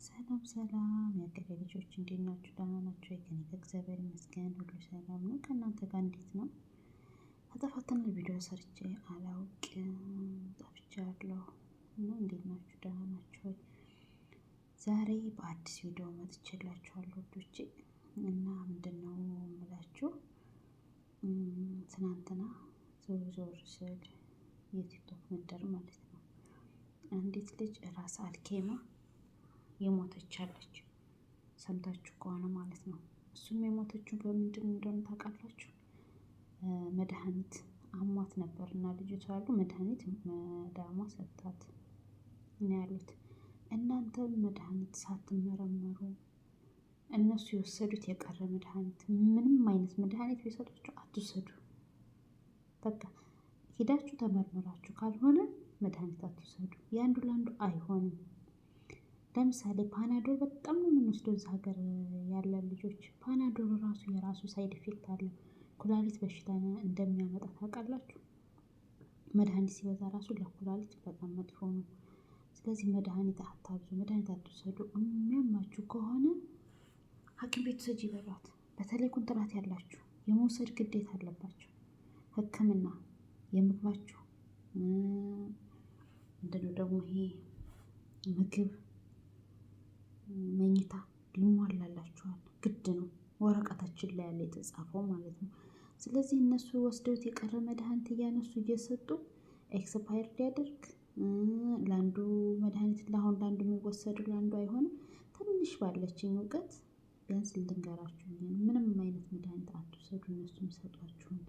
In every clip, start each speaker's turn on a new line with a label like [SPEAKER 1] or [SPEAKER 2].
[SPEAKER 1] ሰላም ሰላም የአገሬ ልጆች እንዴት ናችሁ? ደህና ናችሁ? ከእኔ ጋር እግዚአብሔር ይመስገን ሁሉ ሰላም ነው። ከእናንተ ጋር እንዴት ነው? ተጠፋፍተን ቪዲዮ ሰርቼ አላውቅም፣ ጠፍቻለሁ እና እንዴት ናችሁ? ደህና ናችሁ? ዛሬ በአዲስ ቪዲዮ መጥቼላችኋለሁ ውዶቼ። እና ምንድነው የምላችሁ ትናንትና ዞር ስል የቲክቶክ መንደር ማለት ነው አንዲት ልጅ ራስ አልኬማ የሞተች አለች። ሰምታችሁ ከሆነ ማለት ነው። እሱም የሞተችው በምንድን እንደሆነ ታውቃላችሁ? መድኃኒት አሟት ነበር እና ልጅቷ ያሉ መድኃኒት መዳሟ ሰጣት ነው ያሉት። እናንተም መድኃኒት ሳትመረመሩ እነሱ የወሰዱት የቀረ መድኃኒት ምንም አይነት መድኃኒት ቢሰጧችሁ አትውሰዱ። በቃ ሄዳችሁ ተመርምራችሁ ካልሆነ መድኃኒት አትውሰዱ። የአንዱ ለአንዱ አይሆንም። ለምሳሌ ፓናዶል በጣም ነው የምንወስደው እዛ ሀገር ያለን ልጆች። ፓናዶል ራሱ የራሱ ሳይድ ኢፌክት አለው። ኩላሊት በሽታ እንደሚያመጣ ታውቃላችሁ? መድኃኒት ሲበዛ ራሱ ለኩላሊት በጣም መጥፎ ነው። ስለዚህ መድኃኒት አታብዙ፣ መድኃኒት አትውሰዱ። የሚያማችሁ ከሆነ ሐኪም ቤት ውሰጂ ይበሏት። በተለይ ኮንትራት ያላችሁ የመውሰድ ግዴታ አለባችሁ። ሕክምና የምግባችሁ ምንድነው ደግሞ ይሄ ምግብ መኝታ ሊሟላላችኋል፣ ግድ ነው። ወረቀታችን ላይ ያለ የተጻፈው ማለት ነው። ስለዚህ እነሱ ወስደውት የቀረ መድኃኒት እያነሱ እየሰጡ ኤክስፓየር ሊያደርግ ለአንዱ መድኃኒት ለአሁን ለአንዱ የሚወሰዱ ለአንዱ አይሆንም። ትንሽ ባለችኝ እውቀት ቢያንስ ልንገራችሁ፣ ምንም አይነት መድኃኒት አትውሰዱ። እነሱ የሚሰጧችሁን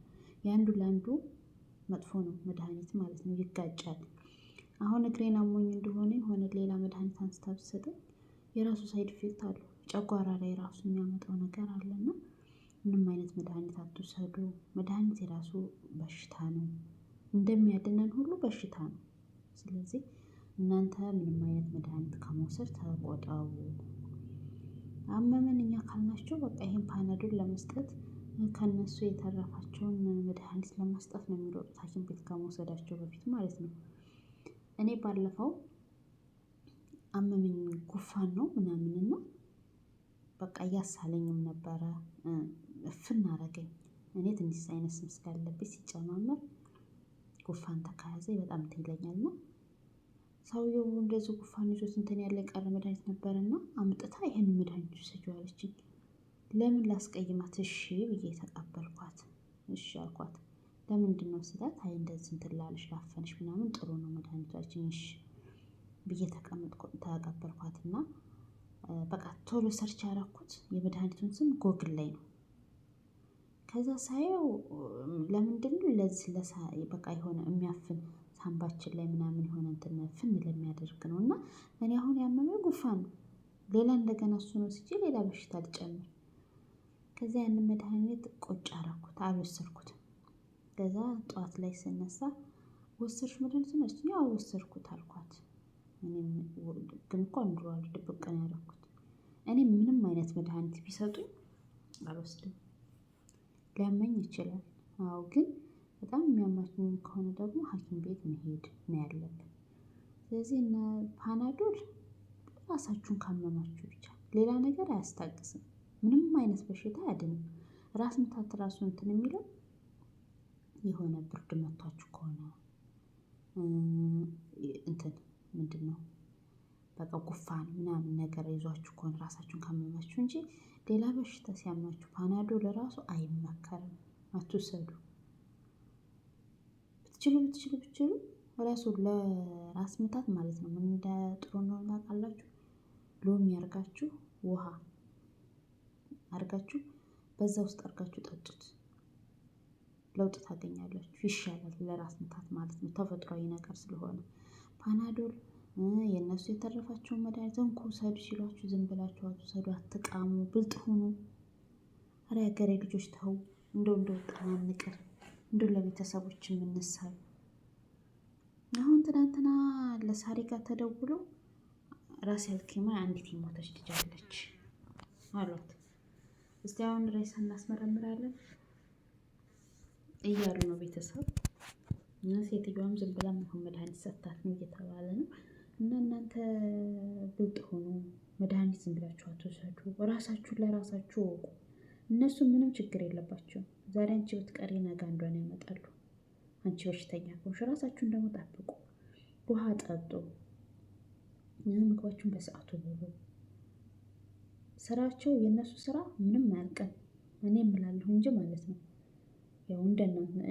[SPEAKER 1] የአንዱ ለአንዱ መጥፎ ነው መድኃኒት ማለት ነው፣ ይጋጫል። አሁን እግሬን አሞኝ እንደሆነ የሆነ ሌላ መድኃኒት አንስታ ብትሰጠኝ የራሱ ሳይድ ኢፌክት አለው። ጨጓራ ላይ ራሱ የሚያመጣው ነገር አለና ምንም አይነት መድኃኒት አትውሰዱ። መድኃኒት የራሱ በሽታ ነው፣ እንደሚያድነን ሁሉ በሽታ ነው። ስለዚህ እናንተ ምንም አይነት መድኃኒት ከመውሰድ ተቆጠቡ። አመመን እኛ ካልናቸው በቃ ይሄን ፓናዶል ለመስጠት ከነሱ የተረፋቸውን መድኃኒት ለመስጠት ነው የሚሮጡት ሐኪም ቤት ከመውሰዳቸው በፊት ማለት ነው። እኔ ባለፈው አመመኝ፣ ጉፋን ነው ምናምንና በቃ እያሳለኝም ነበረ፣ እፍን አረገኝ። እኔ ትንሽ ሳይነስም ስላለብኝ ሲጨማመር ጉፋን ተከያዘኝ በጣም ትይለኛልና ሰውየው እንደዚህ ጉፋን ይዞት እንትን ያለ የቀረ መድኃኒት ነበርና አምጥታ ይሄን መድኃኒት ውሰጂው አለችኝ። ለምን ላስቀይማት? እሺ ብዬ ተቀበልኳት። እሺ አልኳት። ለምንድን ነው ስላት፣ አይ እንደዚህ እንትን ላለሽ ላፈንሽ ምናምን ጥሩ ነው መድኃኒታችን፣ እሺ ብዬ ተቀበልኳትና በቃ ቶሎ ሰርች ያደረኩት የመድኃኒቱን ስም ጎግል ላይ ነው። ከዛ ሳየው ለምንድን ነው ለዚህ በቃ የሆነ የሚያፍን ሳምባችን ላይ ምናምን የሆነ እንትን ፍን ለሚያደርግ ነው። እና እኔ አሁን ያመመኝ ጉፋን ነው፣ ሌላ እንደገና እሱን ወስጄ ሌላ በሽታ ልጨምር። ከዛ ያንን መድኃኒት ቁጭ አደረኩት፣ አልወሰድኩትም። ከዛ ጠዋት ላይ ስነሳ ወሰድሽ መድኃኒት ነች? ያው ወሰድኩት አልኳት። እኔም ግን እኮ አንድሯል ድብቅ ነው ያደረኩት። እኔ ምንም አይነት መድኃኒት ቢሰጡኝ አልወስድም። ሊያመኝ ይችላል፣ አዎ፣ ግን በጣም የሚያማኝ ከሆነ ደግሞ ሐኪም ቤት መሄድ ነው ያለብን። ስለዚህ እነ ፓናዶል ራሳችሁን ካመማችሁ ብቻ፣ ሌላ ነገር አያስታግስም። ምንም አይነት በሽታ አያድንም። ራስ ምታት ራሱ እንትን የሚለው የሆነ ብርድ መቷችሁ ከሆነ እንትን ምንድን ነው በቃ ጉፋን ምናምን ነገር ይዟችሁ ከሆነ ራሳችሁን ካመማችሁ እንጂ ሌላ በሽታ ሲያማችሁ ፓናዶል ራሱ አይመከርም፣ አትውሰዱ። ብትችሉ ራሱ ለራስ ምታት ማለት ነው ምን እንደ ጥሩ ነው ታውቃላችሁ? ሎሚ አርጋችሁ ውሃ አርጋችሁ በዛ ውስጥ አርጋችሁ ጠጡት፣ ለውጥ ታገኛላችሁ። ይሻላል ለራስ ምታት ማለት ነው፣ ተፈጥሯዊ ነገር ስለሆነ። ፓናዶል የእነሱ የተረፋቸውን መድኃኒት እንኩ ውሰዱ ሲሏችሁ ዝም ብላችሁ አትውሰዱ፣ አትቃሙ፣ ብልጥ ሁኑ። ኧረ የሀገሬ ልጆች ተው፣ እንደው ወጣን አንቅር፣ እንደው ለቤተሰቦች የምንሳብ። አሁን ትናንትና ለሳሪ ጋር ተደውሎ ራስ አልኬማ አንዲት የሞተች ልጅ አለች አሏት። እስቲ አሁን ሬሳ እናስመረምራለን እያሉ ነው ቤተሰብ። እና ሴትዮዋም ዝም ብላ መድኃኒት ሰጣት ነው እየተባለ ነው። እና እናንተ ብልጥ ሆኑ፣ መድኃኒት ዝም ብላችሁ አትውሰዱ። ራሳችሁን ለራሳችሁ ወቁ። እነሱ ምንም ችግር የለባቸውም። ዛሬ አንቺ ብትቀሪ ነገ አንዷን ያመጣሉ። አንቺ በሽተኛ ከሆንሽ ራሳችሁን ደግሞ ጠብቁ። ውሃ ጠጡ። ምግባችሁን በሰዓቱ ብሉ። ስራቸው የእነሱ ስራ ምንም አያልቅም። እኔ እምላለሁ እንጂ ማለት ነው። ያው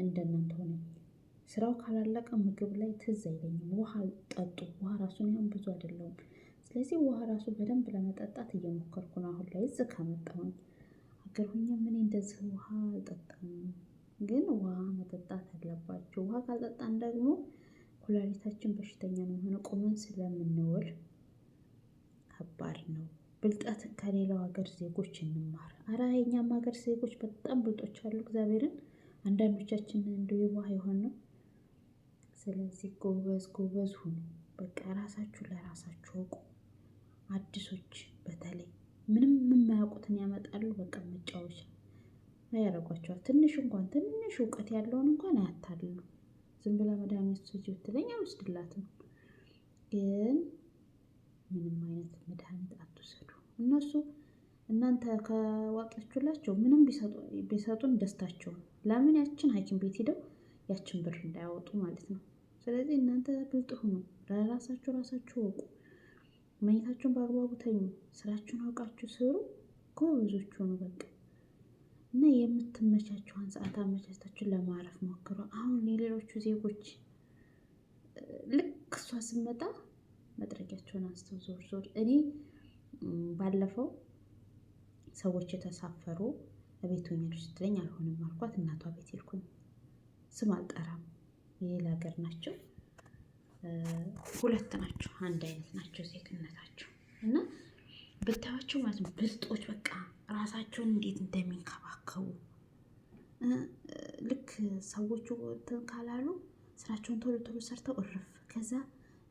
[SPEAKER 1] እንደናንተ ሆነ ስራው ካላለቀ ምግብ ላይ ትዝ አይለኝም። ውሃ ጠጡ። ውሃ ራሱን ያህል ብዙ አይደለውም። ስለዚህ ውሃ ራሱ በደንብ ለመጠጣት እየሞከርኩ ነው። አሁን ላይ እዚህ ከመጣሁኝ ሀገር ሆኜ ምን እንደዚህ ውሃ አልጠጣም። ግን ውሃ መጠጣት አለባቸው። ውሃ ካልጠጣን ደግሞ ኩላሊታችን በሽተኛ ነው የሆነ ቆመን ስለምንውል ከባድ ነው። ብልጠት ከሌላው ሀገር ዜጎች እንማር። አረ የኛም ሀገር ዜጎች በጣም ብልጦች አሉ። እግዚአብሔርን አንዳንዶቻችን እንደው የዋህ የሆን ነው። ስለዚህ ጎበዝ ሁኑ። በቃ ራሳችሁ ለራሳችሁ ወቁ። አዲሶች በተለይ ምንም የማያውቁትን ያመጣሉ። በቃ መጫወቻ ያደርጓቸዋል። ትንሽ እውቀት ያለውን እንኳን አያታልሉ። ዝም ብላ መድኃኒት ስጪ ብትለኝ አልወስድላትም። ግን ምንም አይነት መድኃኒት አትውሰዱ። እነሱ እናንተ ከዋጣችሁላቸው ምንም ቢሰጡን ደስታቸው ነው። ለምን ያችን ሐኪም ቤት ሂደው ያችን ብር እንዳያወጡ ማለት ነው። ስለዚህ እናንተ ብልጥ ሁኑ። ራሳችሁ ወቁ። መኝታችሁን በአግባቡ ተኙ። ስራችሁን አውቃችሁ ስሩ። ጎበዞች ሁኑ በቃ እና የምትመቻችኋን ሰዓት አመቻችታችሁ ለማረፍ ሞክሩ። አሁን የሌሎቹ ዜጎች ልክ እሷ ስመጣ መጥረጊያቸውን አንስተው ዞር እኔ ባለፈው ሰዎች የተሳፈሩ ቤት ሆኛለች ስትለኝ አልሆንም አልኳት። እናቷ ቤት ሄድኩኝ። ስም አልጠራም። የሌላ ሀገር ናቸው። ሁለት ናቸው። አንድ አይነት ናቸው ዜግነታቸው እና ብታያቸው ማለት ነው ብልጦች። በቃ ራሳቸውን እንዴት እንደሚንከባከቡ ልክ ሰዎቹ እንትን ካላሉ ስራቸውን ቶሎ ሰርተው እርፍ። ከዛ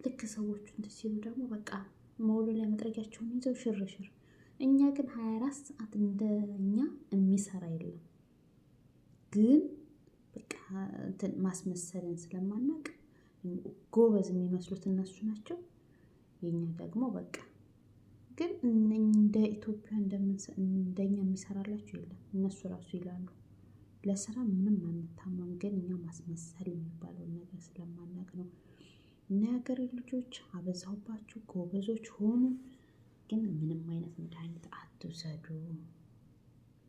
[SPEAKER 1] ልክ ሰዎቹ እንትን ሲሉ ደግሞ በቃ መውለያ መጥረጊያቸውን ይዘው ሽርሽር። እኛ ግን 24 ሰዓት እንደኛ የሚሰራ የለም። ግን በቃ እንትን ማስመሰልን ስለማናቅ ጎበዝ የሚመስሉት እነሱ ናቸው። የኛ ደግሞ በቃ ግን እንደ ኢትዮጵያ እንደኛ የሚሰራላቸው የለም። እነሱ ራሱ ይላሉ ለስራ ምንም አንታማም። ግን እኛ ማስመሰል የሚባለውን ነገር ስለማናቅ ነው። እና የሀገር ልጆች አበዛሁባችሁ። ጎበዞች ሆኑ። ግን ምንም አይነት መድኃኒት አትውሰዱ።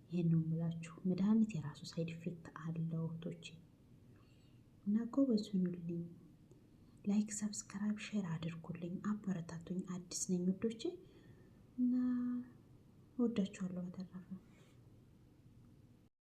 [SPEAKER 1] ይሄን ነው የምላችሁ። መድኃኒት የራሱ ሳይድ ኢፌክት አለው እህቶቼ። እና ጎበዝ ሁኑልኝ። ላይክ፣ ሰብስክራይብ፣ ሼር አድርጉልኝ። አበረታቱኝ። አዲስ ነኝ ውዶቼ እና እወዳችኋለሁ በተረፈ